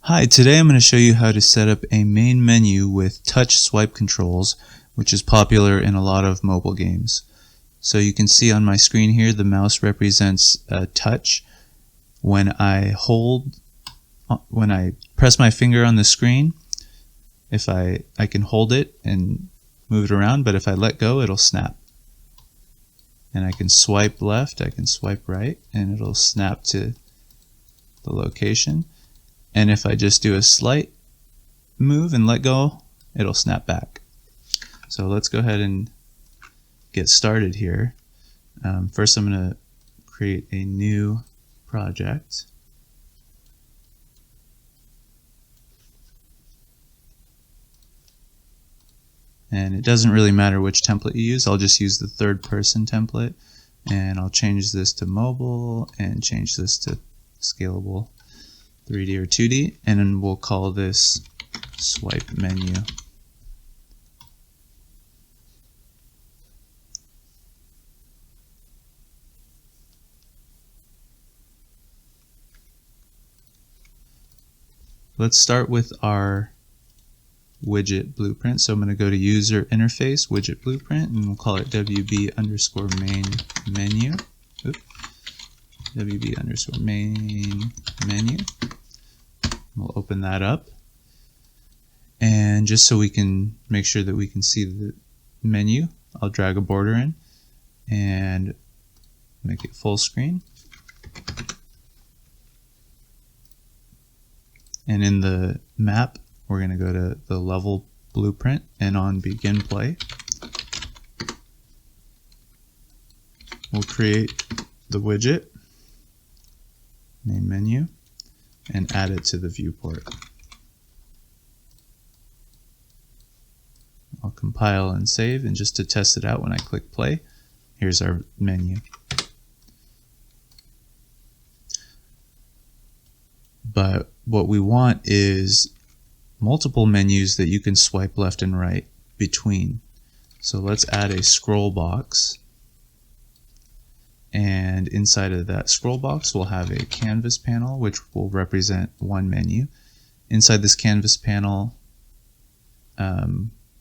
Hi, today I'm going to show you how to set up a main menu with touch swipe controls, which is popular in a lot of mobile games. So you can see on my screen here the mouse represents a touch. When I press my finger on the screen, if I can hold it and move it around, but if I let go it'll snap. And I can swipe left, I can swipe right, and it'll snap to the location. And if I just do a slight move and let go, it'll snap back. So let's go ahead and get started here. First I'm going to create a new project. And it doesn't really matter which template you use. I'll just use the third person template, and I'll change this to mobile and change this to scalable 3D or 2D, and then we'll call this swipe menu. Let's start with our widget blueprint. So I'm going to go to user interface, widget blueprint, and we'll call it WB_main menu. WB_main menu. We'll open that up. And just so we can make sure that we can see the menu, I'll drag a border in and make it full screen. And in the map, we're going to go to the level blueprint, and on begin play, we'll create the widget, main menu, and add it to the viewport. I'll compile and save, and just to test it out, when I click play, here's our menu. But what we want is multiple menus that you can swipe left and right between. So let's add a scroll box, and inside of that scroll box we'll have a canvas panel which will represent one menu. Inside this canvas panel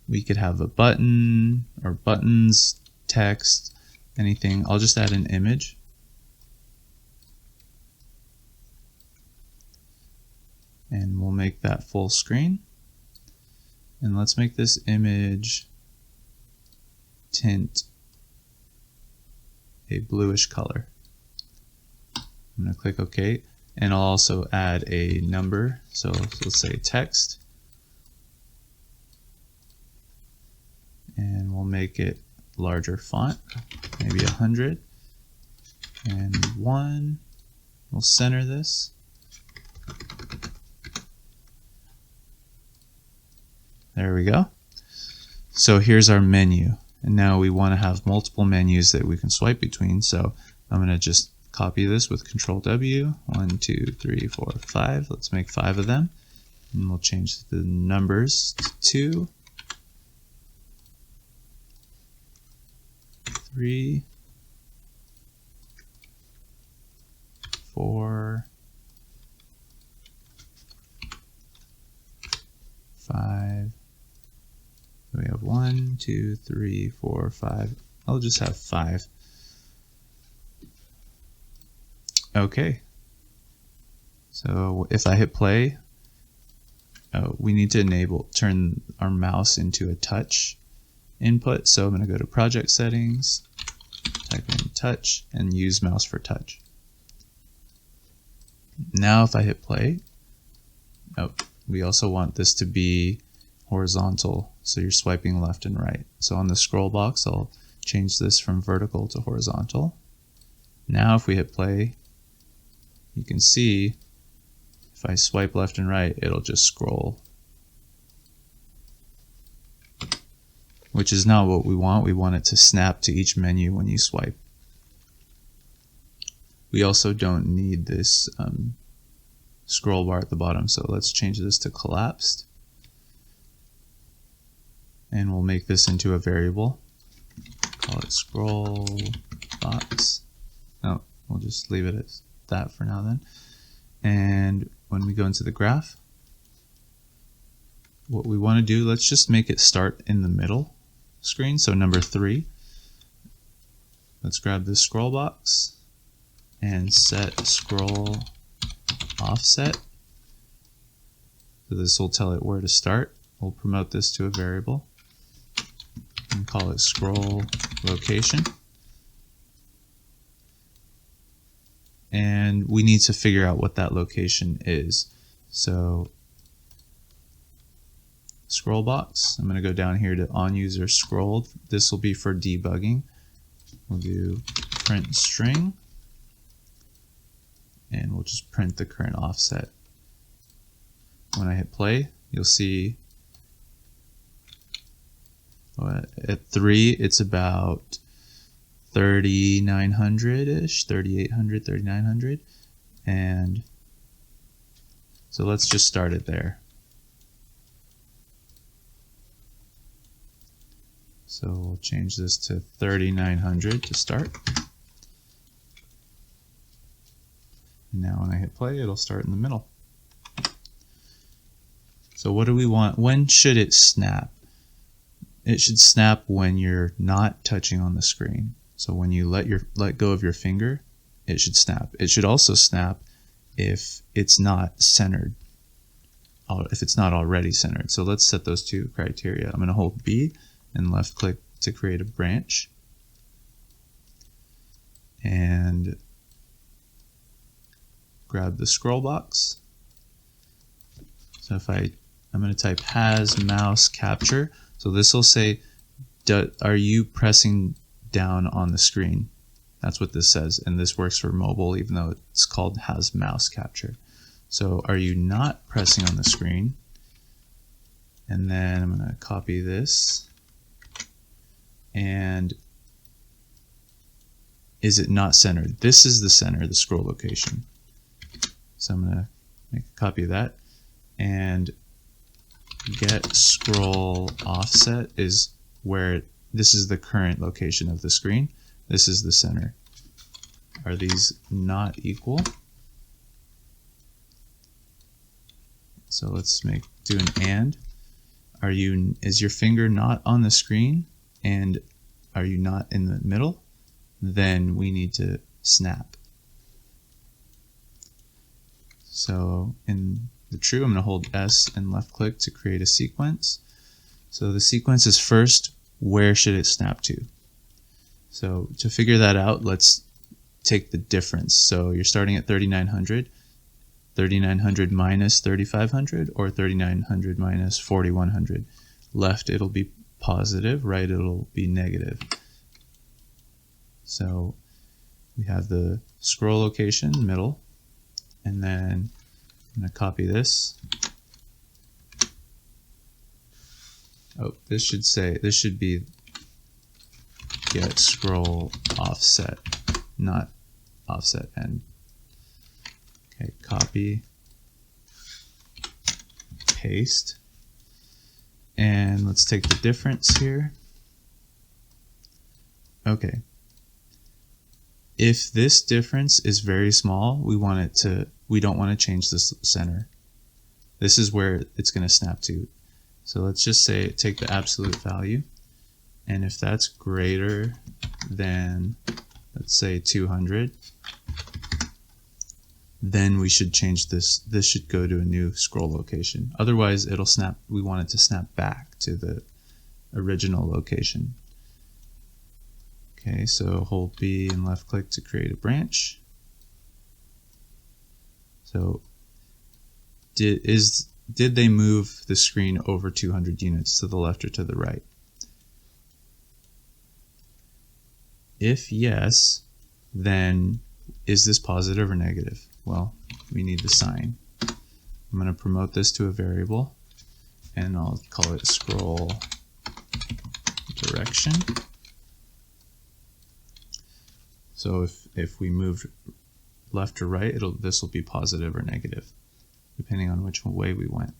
we could have a button or buttons, text, anything. I'll just add an image. And we'll make that full screen. And let's make this image tint a bluish color. I'm going to click OK, and I'll also add a number. So let's say text, and we'll make it larger font, maybe 100, and 1. We'll center this. There we go. So here's our menu, and now we want to have multiple menus that we can swipe between. So I'm going to just copy this with Control W. 1, 2, 3, 4, 5. Let's make 5 of them, and we'll change the numbers to 2, 3, 4, 5. We have 1, 2, 3, 4, 5. I'll just have 5. Okay. So if I hit play, we need to turn our mouse into a touch input. So I'm going to go to project settings, type in touch, and use mouse for touch. Now if I hit play, we also want this to be horizontal, so you're swiping left and right. So on the scroll box, I'll change this from vertical to horizontal. Now if we hit play, you can see if I swipe left and right, it'll just scroll, which is not what we want. We want it to snap to each menu when you swipe. We also don't need this scroll bar at the bottom, so let's change this to collapsed. And we'll make this into a variable. Call it scroll box. We'll just leave it as that for now then. And when we go into the graph, what we want to do, let's just make it start in the middle screen. So number 3, let's grab this scroll box and set scroll offset. So this will tell it where to start. We'll promote this to a variable and call it scroll location. And we need to figure out what that location is. So scroll box, I'm going to go down here to on user scrolled. This will be for debugging. We'll do print string, and we'll just print the current offset. When I hit play, you'll see at 3 it's about 3,900-ish, 3,800, 3,900, and so let's just start it there. So we'll change this to 3,900 to start. And now when I hit play, it'll start in the middle. So what do we want? When should it snap? It should snap when you're not touching on the screen. So when you let go of your finger, it should snap. It should also snap if it's not centered, if it's not already centered. So let's set those 2 criteria. I'm going to hold B and left click to create a branch. And grab the scroll box. So if I'm going to type has mouse capture. So this will say, are you pressing down on the screen? That's what this says, and this works for mobile even though it's called has mouse capture. So are you not pressing on the screen? And then I'm going to copy this, and is it not centered? This is the center, the scroll location. So I'm going to make a copy of that, and get scroll offset is where this is the current location of the screen. This is the center. Are these not equal? So let's do an and. Is your finger not on the screen and are you not in the middle? Then we need to snap. So in the true, I'm going to hold S and left click to create a sequence. So the sequence is first, where should it snap to? So to figure that out, let's take the difference. So you're starting at 3,900. 3,900 minus 3,500 or 3,900 minus 4,100. Left it'll be positive, right it'll be negative. So we have the scroll location, middle, and then I'm going to copy this. Oh, this should be get scroll offset, not offset end. Okay, copy, paste, and let's take the difference here. Okay. If this difference is very small, we don't want to change this center. This is where it's going to snap to. So let's just say take the absolute value, and if that's greater than, let's say 200, then we should change this. This should go to a new scroll location. Otherwise it'll snap, we want it to snap back to the original location. Okay, so hold B and left click to create a branch. So did they move the screen over 200 units to the left or to the right? If yes, then is this positive or negative? Well, we need the sign. I'm going to promote this to a variable, and I'll call it scroll direction. So if we move left or right, this will be positive or negative, depending on which way we went.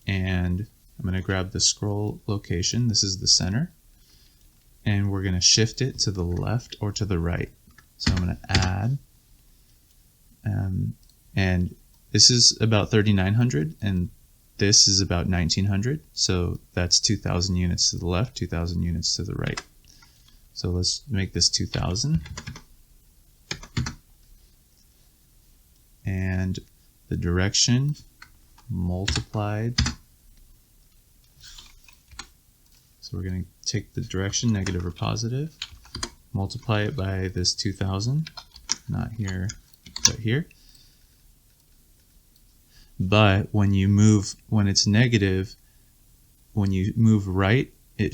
And I'm going to grab the scroll location. This is the center. And we're going to shift it to the left or to the right. So I'm going to add. And this is about 3,900. And this is about 1900, so that's 2000 units to the left, 2000 units to the right. So let's make this 2000. And the direction multiplied. So we're going to take the direction, negative or positive, multiply it by this 2000, not here, but here. But when you move, when it's negative, when you move right, when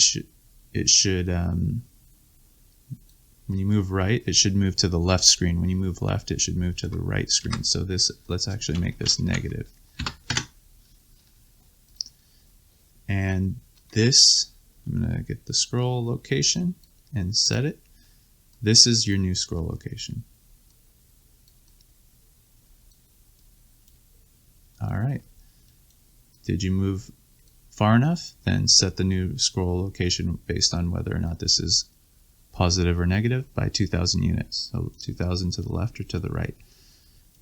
you move right, it should move to the left screen. When you move left, it should move to the right screen. So this, let's actually make this negative. And this, I'm going to get the scroll location and set it. This is your new scroll location. All right. Did you move far enough? Then set the new scroll location based on whether or not this is positive or negative by 2000 units. So 2000 to the left or to the right.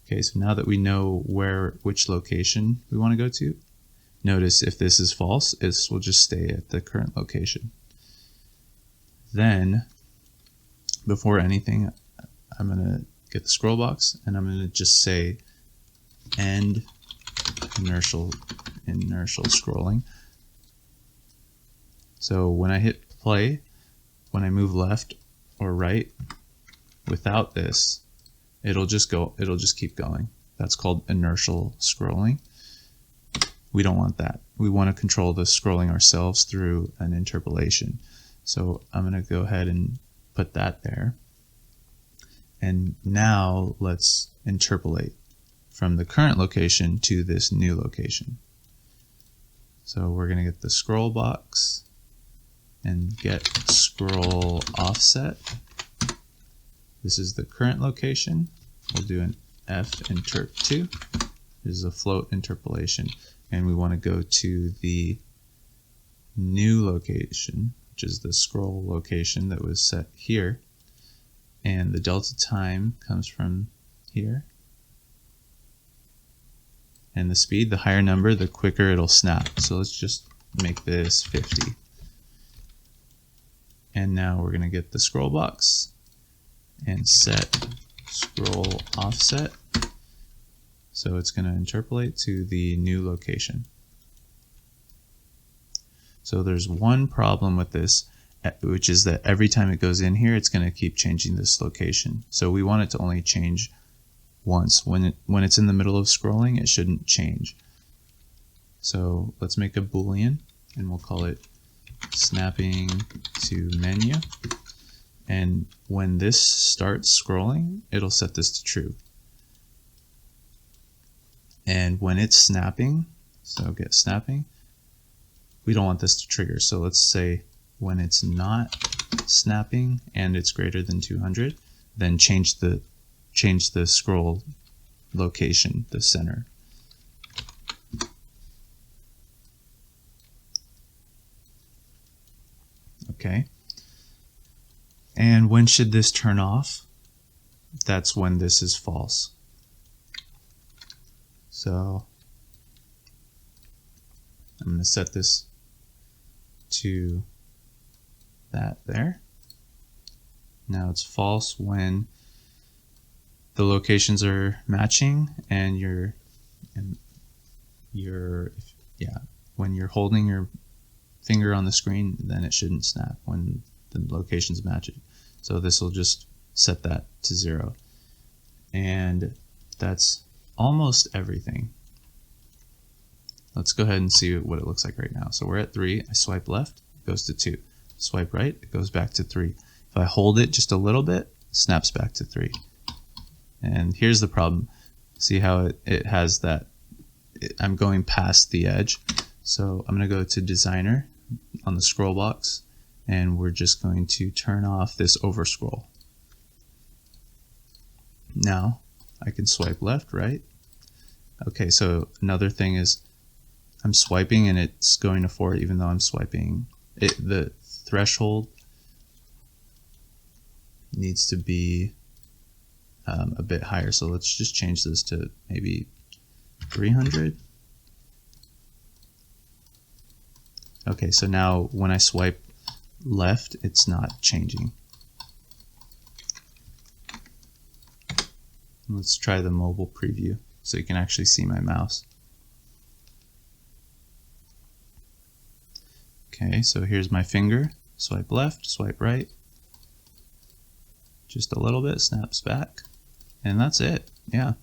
Okay, so now that we know which location we want to go to, notice if this is false, this will just stay at the current location. Then, before anything, I'm going to get the scroll box and I'm going to just say end inertial scrolling. So when I hit play, when I move left or right without this, it'll just keep going. That's called inertial scrolling. We don't want that. We want to control the scrolling ourselves through an interpolation. So I'm going to go ahead and put that there. And now let's interpolate from the current location to this new location. So we're going to get the scroll box and get scroll offset. This is the current location. We'll do an F interp 2. This is a float interpolation. And we want to go to the new location, which is the scroll location that was set here. And the delta time comes from here. And the speed, the higher number, the quicker it'll snap. So let's just make this 50. And now we're going to get the scroll box and set scroll offset. So it's going to interpolate to the new location. So there's one problem with this, which is that every time it goes in here, it's going to keep changing this location. So we want it to only change once. When it's in the middle of scrolling, it shouldn't change. So let's make a Boolean, and we'll call it snapping to menu. And when this starts scrolling, it'll set this to true. And when it's snapping, so get snapping, we don't want this to trigger. So let's say when it's not snapping and it's greater than 200, then change the scroll location, the center. Okay. And when should this turn off? That's when this is false. So I'm going to set this to that there. Now it's false when the locations are matching and when you're holding your finger on the screen, then it shouldn't snap when the locations match it. So this will just set that to 0. And that's almost everything. Let's go ahead and see what it looks like right now. So we're at 3. I swipe left, it goes to 2. Swipe right, it goes back to 3. If I hold it just a little bit, it snaps back to 3. And here's the problem. See how it has that, I'm going past the edge. So I'm going to go to Designer on the scroll box, and we're just going to turn off this overscroll. Now I can swipe left, right. Okay, so another thing is I'm swiping and it's going to 4 even though I'm swiping. The threshold needs to be a bit higher, so let's just change this to maybe 300. Okay, so now when I swipe left, it's not changing. Let's try the mobile preview so you can actually see my mouse. Okay, so here's my finger. Swipe left, swipe right. Just a little bit, snaps back. And that's it. Yeah.